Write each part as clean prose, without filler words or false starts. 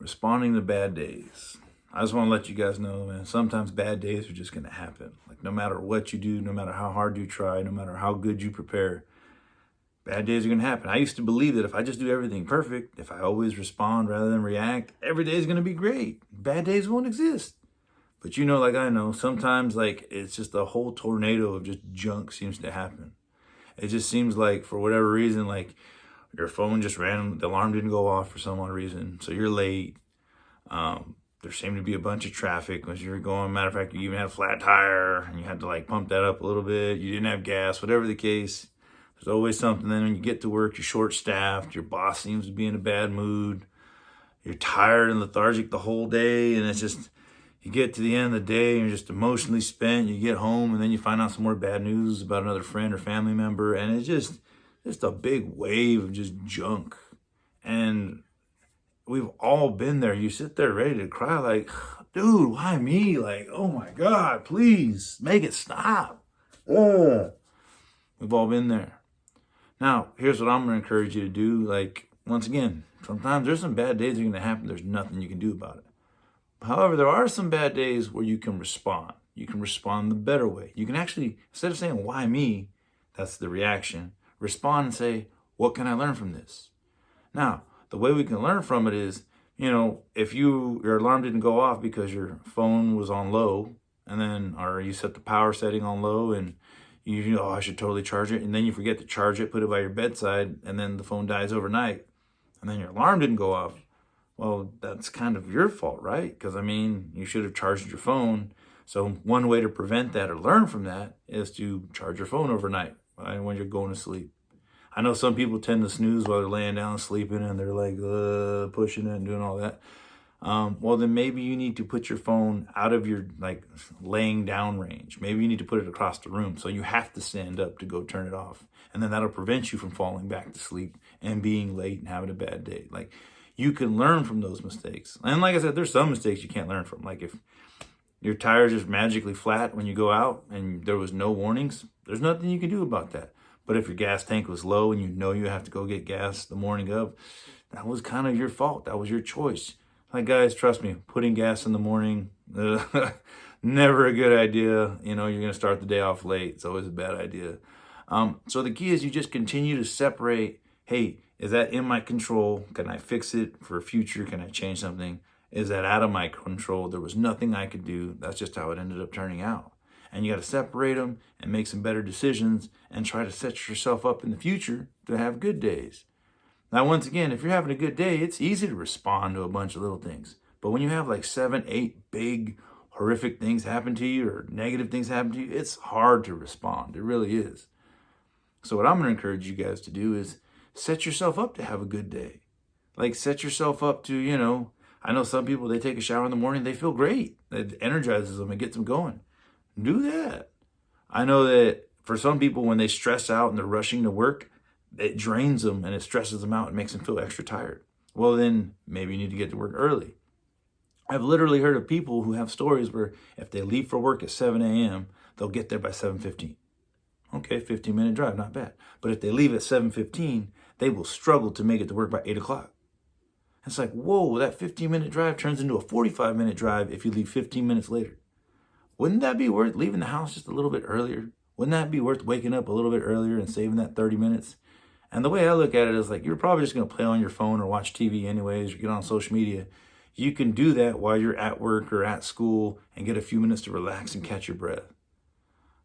Responding to bad days. I just want to let you guys know, man, sometimes bad days are just going to happen. Like, no matter what you do, no matter how hard you try, no matter how good you prepare, bad days are going to happen. I used to believe that if I just do everything perfect, if I always respond rather than react, every day is going to be great. Bad days won't exist. But you know, like I know, sometimes like it's just a whole tornado of just junk seems to happen. It just seems like for whatever reason, like your phone just random, the alarm didn't go off for some odd reason, so you're late. There seemed to be a bunch of traffic as you're going. Matter of fact, you even had a flat tire and you had to like pump that up a little bit. You didn't have gas, whatever the case. There's always something. Then when you get to work, you're short-staffed. Your boss seems to be in a bad mood. You're tired and lethargic the whole day, and it's just, you get to the end of the day and you're just emotionally spent. You get home and then you find out some more bad news about another friend or family member, and it's just a big wave of just junk. And we've all been there. You sit there ready to cry like, dude, why me? Like, oh my God, please make it stop. Ugh. We've all been there. Now, here's what I'm going to encourage you to do. Like, once again, sometimes there's some bad days that are going to happen. There's nothing you can do about it. However, there are some bad days where you can respond. You can respond the better way. You can actually, instead of saying, why me? That's the reaction. Respond and say, what can I learn from this? Now, the way we can learn from it is, you know, if your alarm didn't go off because your phone was on low, and then, or you set the power setting on low and you know, oh, I should totally charge it. And then you forget to charge it, put it by your bedside, and then the phone dies overnight. And then your alarm didn't go off. Well, that's kind of your fault, right? Because, I mean, you should have charged your phone. So one way to prevent that or learn from that is to charge your phone overnight when you're going to sleep. I know some people tend to snooze while they're laying down sleeping and they're like pushing it and doing all that. Well, then maybe you need to put your phone out of your like laying down range. Maybe you need to put it across the room so you have to stand up to go turn it off. And then that'll prevent you from falling back to sleep and being late and having a bad day. Like, you can learn from those mistakes. And like I said, there's some mistakes you can't learn from. Like if your tire's just magically flat when you go out and there was no warnings, there's nothing you can do about that. But if your gas tank was low and you know you have to go get gas the morning of, that was kind of your fault. That was your choice. Like, guys, trust me, putting gas in the morning, never a good idea. You know, you're going to start the day off late. It's always a bad idea. So the key is you just continue to separate, hey, is that in my control? Can I fix it for future? Can I change something? Is that out of my control? There was nothing I could do. That's just how it ended up turning out. And you got to separate them and make some better decisions and try to set yourself up in the future to have good days. Now, once again, if you're having a good day, it's easy to respond to a bunch of little things. But when you have like 7, 8 big, horrific things happen to you or negative things happen to you, it's hard to respond. It really is. So what I'm going to encourage you guys to do is set yourself up to have a good day. Like, set yourself up to, you know, I know some people, they take a shower in the morning, they feel great. It energizes them and gets them going. Do that. I know that for some people, when they stress out and they're rushing to work, it drains them and it stresses them out and makes them feel extra tired. Well, then maybe you need to get to work early. I've literally heard of people who have stories where if they leave for work at 7 a.m., they'll get there by 7:15. Okay, 15-minute drive, not bad. But if they leave at 7:15, they will struggle to make it to work by 8 o'clock. It's like, whoa, that 15-minute drive turns into a 45-minute drive if you leave 15 minutes later. Wouldn't that be worth leaving the house just a little bit earlier? Wouldn't that be worth waking up a little bit earlier and saving that 30 minutes? And the way I look at it is like, you're probably just going to play on your phone or watch TV anyways or get on social media. You can do that while you're at work or at school and get a few minutes to relax and catch your breath.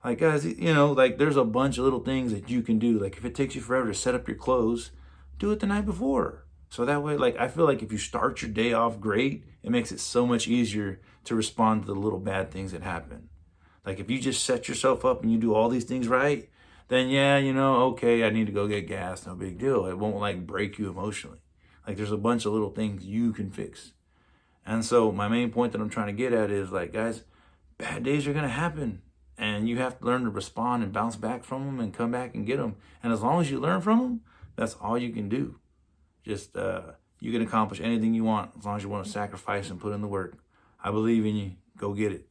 Like, guys, you know, like there's a bunch of little things that you can do. Like if it takes you forever to set up your clothes, do it the night before. So that way, like, I feel like if you start your day off great, it makes it so much easier to respond to the little bad things that happen. Like if you just set yourself up and you do all these things right, then yeah, you know, okay, I need to go get gas, no big deal. It won't like break you emotionally. Like there's a bunch of little things you can fix. And so my main point that I'm trying to get at is like, guys, bad days are going to happen and you have to learn to respond and bounce back from them and come back and get them. And as long as you learn from them, that's all you can do. Just, you can accomplish anything you want as long as you want to sacrifice and put in the work. I believe in you. Go get it.